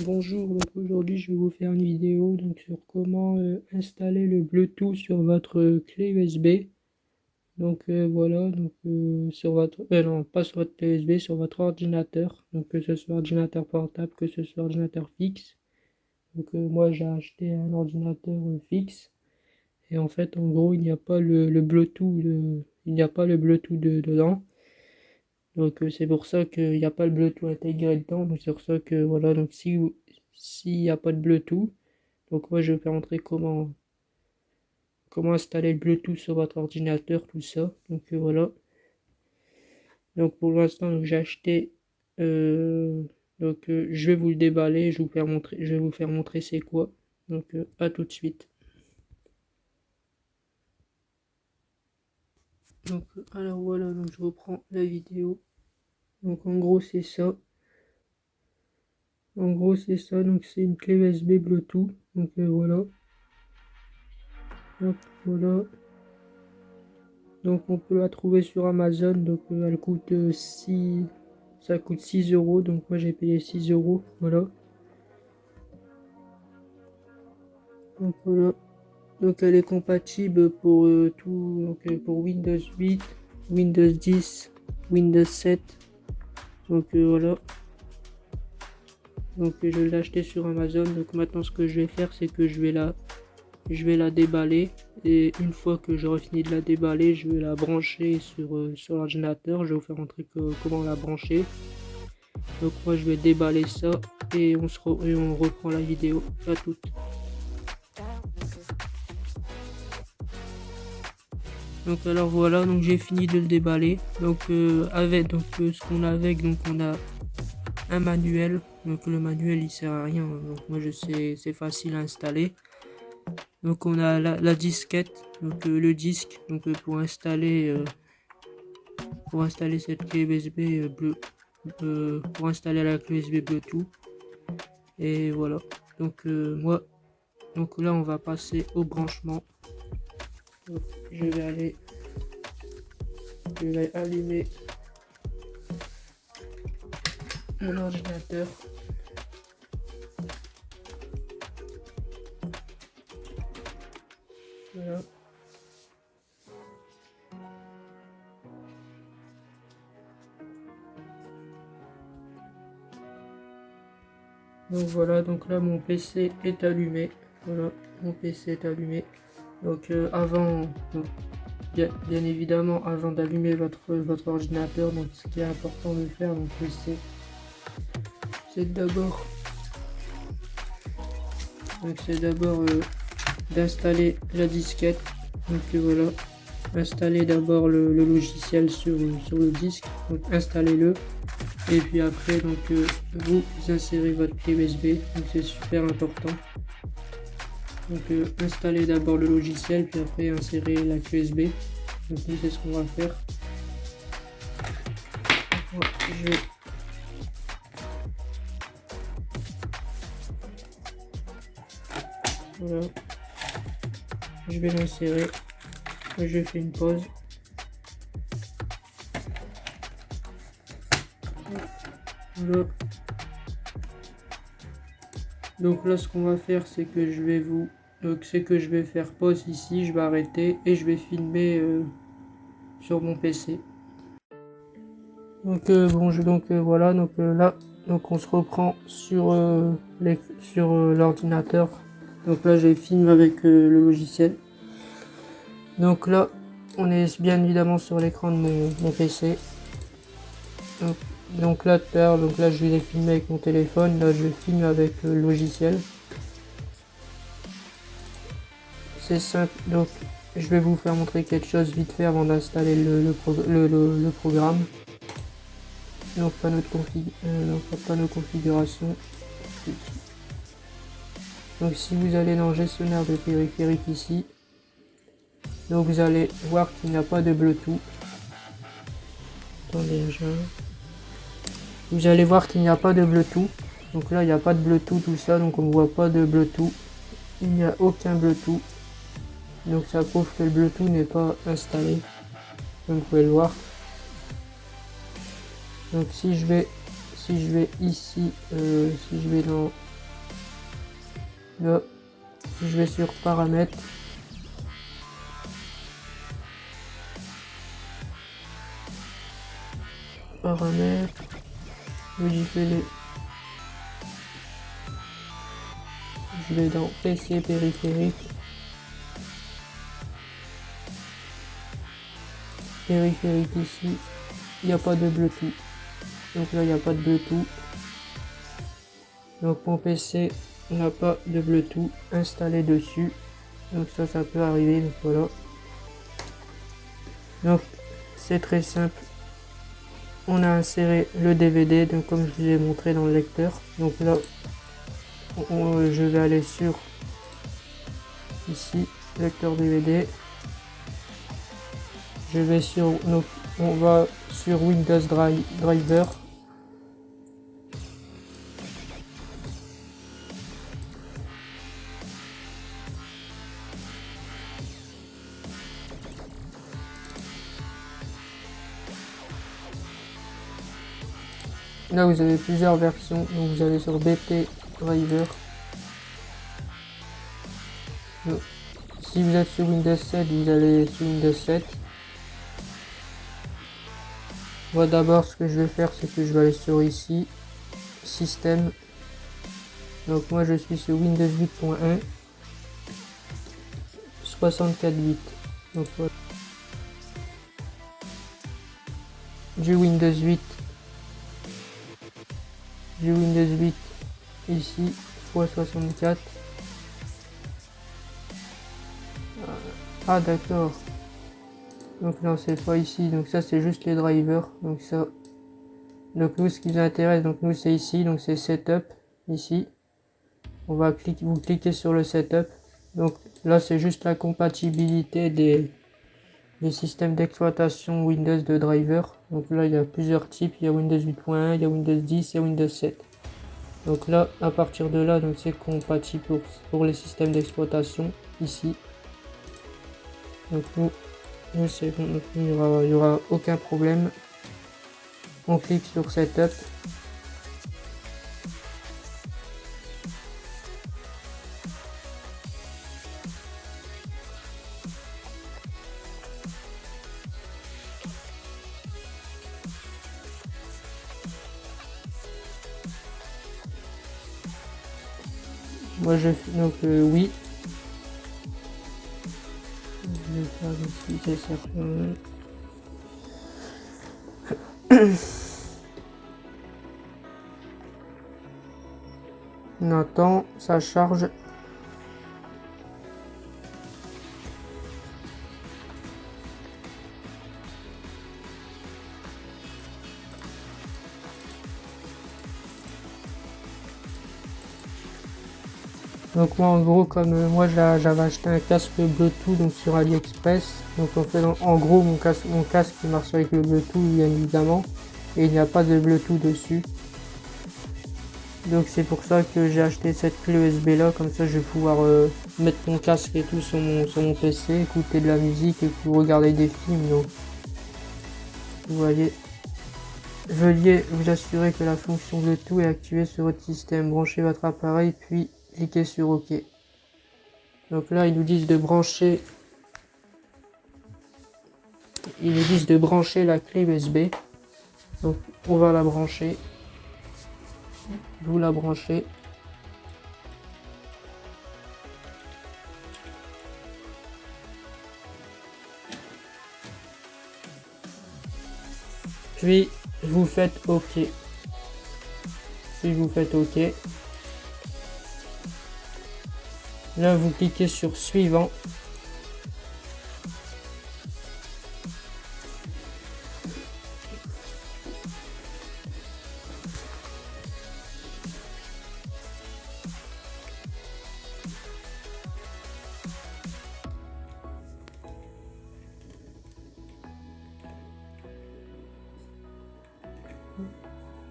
Bonjour, donc aujourd'hui je vais vous faire une vidéo sur comment installer le Bluetooth sur votre clé USB. Voilà, sur votre non, pas sur votre clé USB, sur votre ordinateur. Donc que ce soit ordinateur portable, que ce soit ordinateur fixe. Moi j'ai acheté un ordinateur fixe et en fait en gros il n'y a pas le Bluetooth il n'y a pas le Bluetooth dedans. C'est pour ça qu'il n'y a pas le Bluetooth intégré dedans. Donc c'est pour ça que voilà, donc s'il n'y a pas de Bluetooth, donc moi je vais vous montrer comment installer le Bluetooth sur votre ordinateur, tout ça. Voilà. Donc pour l'instant j'ai acheté je vais vous le déballer, je vais vous faire montrer c'est quoi. À tout de suite. Alors voilà, donc je reprends la vidéo. Donc en gros c'est ça. Donc c'est une clé USB Bluetooth. Voilà. Hop, voilà. Donc on peut la trouver sur Amazon. Elle coûte 6. Ça coûte 6 euros. Donc moi j'ai payé 6 euros. Voilà. Donc voilà. Donc elle est compatible pour tout. Pour Windows 8, Windows 10, Windows 7. Voilà. Je l'ai acheté sur Amazon. Donc maintenant ce que je vais faire c'est que je vais la déballer et une fois que j'aurai fini de la déballer, je vais la brancher sur l'ordinateur. Je vais vous faire montrer comment la brancher. Donc moi je vais déballer ça et on reprend la vidéo. À toute. Donc alors voilà, donc j'ai fini de le déballer. Ce qu'on a avec, donc on a un manuel. Donc le manuel il sert à rien. Donc moi je sais, c'est facile à installer. Donc on a la disquette, le disque, pour installer cette clé USB pour installer la clé USB Bluetooth. Et voilà. Donc là on va passer au branchement. Donc, je vais allumer mon ordinateur. Voilà. Donc voilà, donc là mon PC est allumé. Voilà, mon PC est allumé. Bien évidemment, avant d'allumer votre ordinateur, donc ce qui est important de faire, c'est d'abord d'installer la disquette. Voilà, installer d'abord le logiciel sur le disque. Donc installez-le. Et puis après, vous insérez votre clé USB. Donc c'est super important. Installez d'abord le logiciel, puis après insérer la clé USB. Donc nous c'est ce qu'on va faire. Voilà. Je vais l'insérer. Je fais une pause. Voilà. Donc là ce qu'on va faire c'est que je vais faire pause ici, je vais arrêter et je vais filmer sur mon PC. Voilà, là on se reprend sur l'ordinateur. Donc là j'ai filmé avec le logiciel. Donc là on est bien évidemment sur l'écran de mon PC. Donc là je vais filmer avec mon téléphone, là je filme avec le logiciel. C'est simple, donc je vais vous faire montrer quelque chose vite fait avant d'installer le programme. Donc panneau de configuration. Donc si vous allez dans gestionnaire de périphérique ici, donc vous allez voir qu'il n'y a pas de Bluetooth. Attendez, vous allez voir qu'il n'y a pas de Bluetooth. Donc là il n'y a pas de Bluetooth, tout ça, donc on ne voit pas de Bluetooth. Il n'y a aucun Bluetooth. Donc ça prouve que le Bluetooth n'est pas installé. Donc vous pouvez le voir. Donc si je vais ici, si je vais dans Là, je vais sur paramètres. Paramètres. Modifier les. Je vais dans PC périphérique. Périphérique ici. Il n'y a pas de Bluetooth. Donc là, il n'y a pas de Bluetooth. Donc mon PC n'a pas de Bluetooth installé dessus. Donc ça peut arriver. Donc voilà. Donc c'est très simple. On a inséré le DVD, donc comme je vous ai montré dans le lecteur. Donc là, je vais aller sur ici, lecteur DVD. Je vais sur, donc on va sur Windows Driver. Là vous avez plusieurs versions, donc vous allez sur BT Driver. Donc, si vous êtes sur Windows 7, vous allez sur Windows 7. Moi d'abord ce que je vais faire, c'est que je vais aller sur ici, système. Donc moi je suis sur Windows 8.1, 64 bits. Donc voilà. Du Windows 8. Du Windows 8 ici, x64. Ah d'accord. Donc non, c'est pas ici. Donc ça c'est juste les drivers. Donc ça. Donc nous ce qui nous intéresse, donc nous c'est ici, donc c'est setup ici. On va cliquer, vous cliquez sur le setup. Donc là c'est juste la compatibilité des systèmes d'exploitation Windows de driver. Donc là il y a plusieurs types, il y a Windows 8.1, il y a Windows 10, il y a Windows 7. Donc là à partir de là, donc c'est compatible pour les systèmes d'exploitation ici. Donc nous c'est bon, donc, il y aura aucun problème. On clique sur setup. Moi je fais donc oui. Je vais faire ici, c'est certain. On attend, ça charge. Donc moi en gros comme moi j'avais acheté un casque Bluetooth donc sur AliExpress. Donc en fait en gros mon casque qui marche avec le Bluetooth bien évidemment. Et il n'y a pas de Bluetooth dessus. Donc c'est pour ça que j'ai acheté cette clé USB là, comme ça je vais pouvoir mettre mon casque et tout sur mon PC, écouter de la musique et pour regarder des films. Donc vous voyez, veuillez vous assurer que la fonction Bluetooth est activée sur votre système, branchez votre appareil puis cliquez sur OK. Donc là ils nous disent de brancher la clé USB. Donc on va la brancher. Vous la branchez. Puis vous faites OK. Puis vous faites OK. Là vous cliquez sur suivant.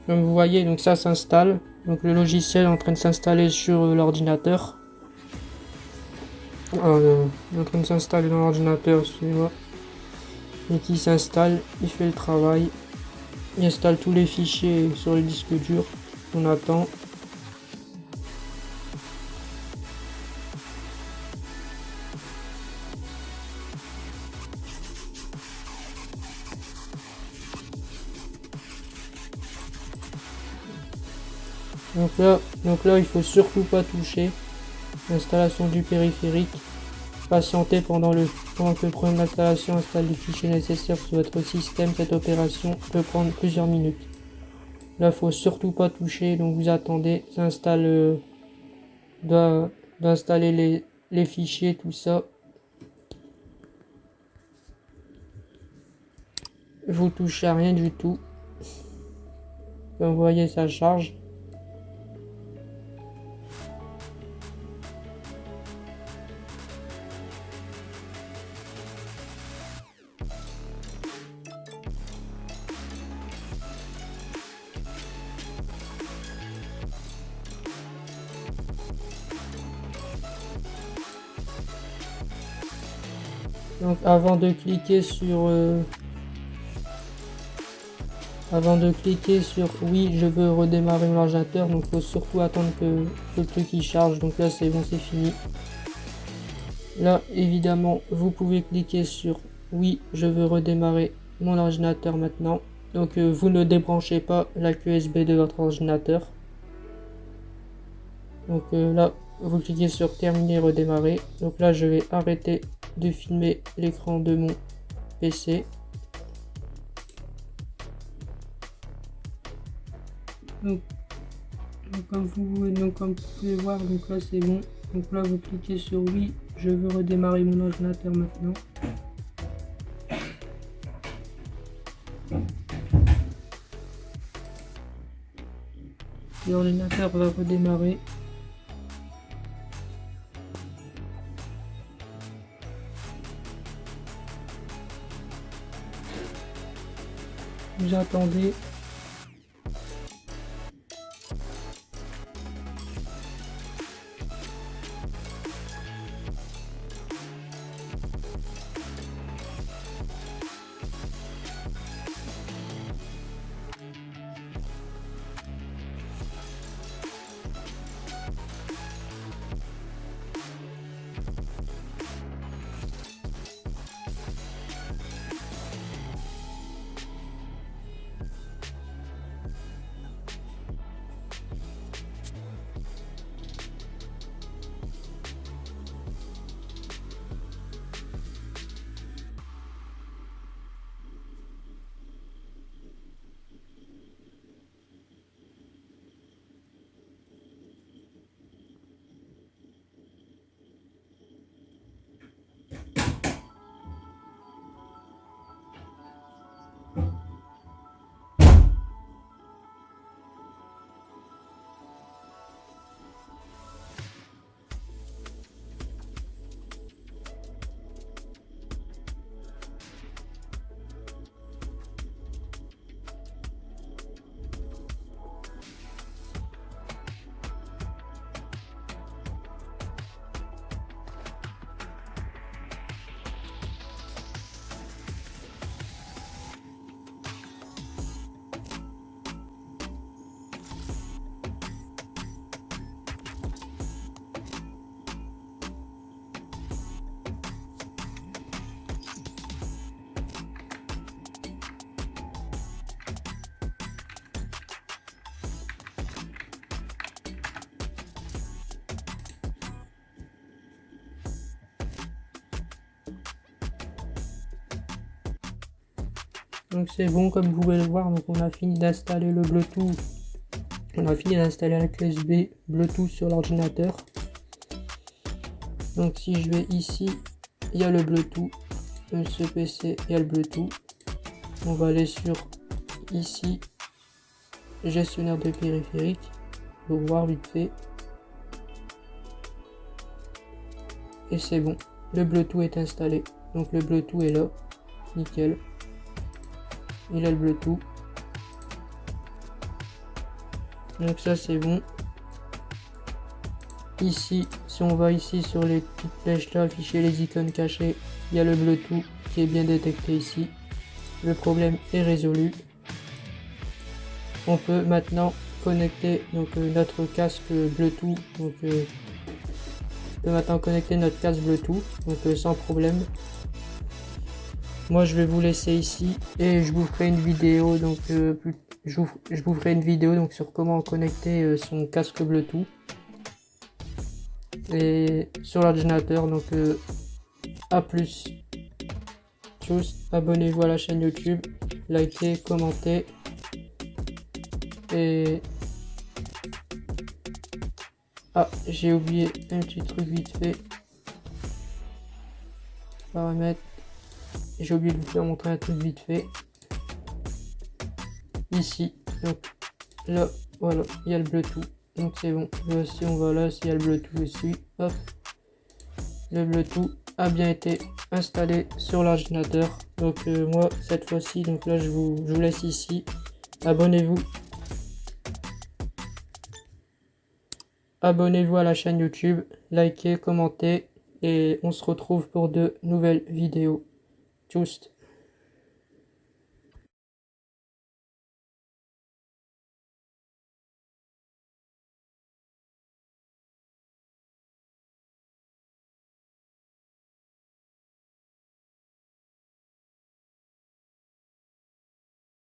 Comme vous voyez, donc ça s'installe. Donc le logiciel est en train de s'installer sur l'ordinateur. Il est en train de s'installer dans l'ordinateur, excusez-moi. Et qui s'installe, il fait le travail. Il installe tous les fichiers sur le disque dur. On attend. Donc là, il faut surtout pas toucher. L'installation du périphérique. Patientez pendant que le programme d'installation installe les fichiers nécessaires sur votre système. Cette opération peut prendre plusieurs minutes. Là, il faut surtout pas toucher. Donc vous attendez, ça installe, d'installer les fichiers, tout ça. Vous touchez à rien du tout. Comme vous voyez, ça charge. Donc avant de cliquer sur oui, je veux redémarrer mon ordinateur, donc il faut surtout attendre que le truc il charge. Donc là c'est bon, c'est fini. Là évidemment vous pouvez cliquer sur oui, je veux redémarrer mon ordinateur maintenant. Donc vous ne débranchez pas la clé USB de votre ordinateur. Donc là vous cliquez sur terminer, redémarrer. Donc là je vais arrêter de filmer l'écran de mon PC. Donc comme vous pouvez voir, donc là c'est bon. Donc là vous cliquez sur oui, je veux redémarrer mon ordinateur maintenant. L'ordinateur va redémarrer. Vous attendez. Donc c'est bon, comme vous pouvez le voir, donc on a fini d'installer le Bluetooth. On a fini d'installer la clé USB Bluetooth sur l'ordinateur. Donc si je vais ici, il y a le Bluetooth. Ce PC, il y a le Bluetooth. On va aller sur ici, gestionnaire de périphériques, pour voir vite fait. Et c'est bon, le Bluetooth est installé. Donc le Bluetooth est là, nickel. Il a le Bluetooth. Donc ça c'est bon. Ici, si on va ici sur les petites flèches là, afficher les icônes cachées, il y a le Bluetooth qui est bien détecté ici. Le problème est résolu. On peut maintenant connecter donc notre casque Bluetooth. Donc on peut maintenant connecter notre casque Bluetooth donc sans problème. Moi je vais vous laisser ici et je vous ferai une vidéo donc je vous ferai une vidéo donc sur comment connecter son casque Bluetooth et sur l'ordinateur. Donc à plus. Tous, abonnez-vous à la chaîne YouTube, likez, commentez et j'ai oublié un petit truc vite fait. Paramètres. J'ai oublié de vous faire montrer un truc vite fait. Ici, donc là, voilà, il y a le Bluetooth. Donc c'est bon. Là, si on va là, s'il y a le Bluetooth aussi, hop, le Bluetooth a bien été installé sur l'ordinateur. Donc moi, cette fois-ci, donc là, je vous laisse ici. Abonnez-vous. Abonnez-vous à la chaîne YouTube, likez, commentez et on se retrouve pour de nouvelles vidéos. Tchuss.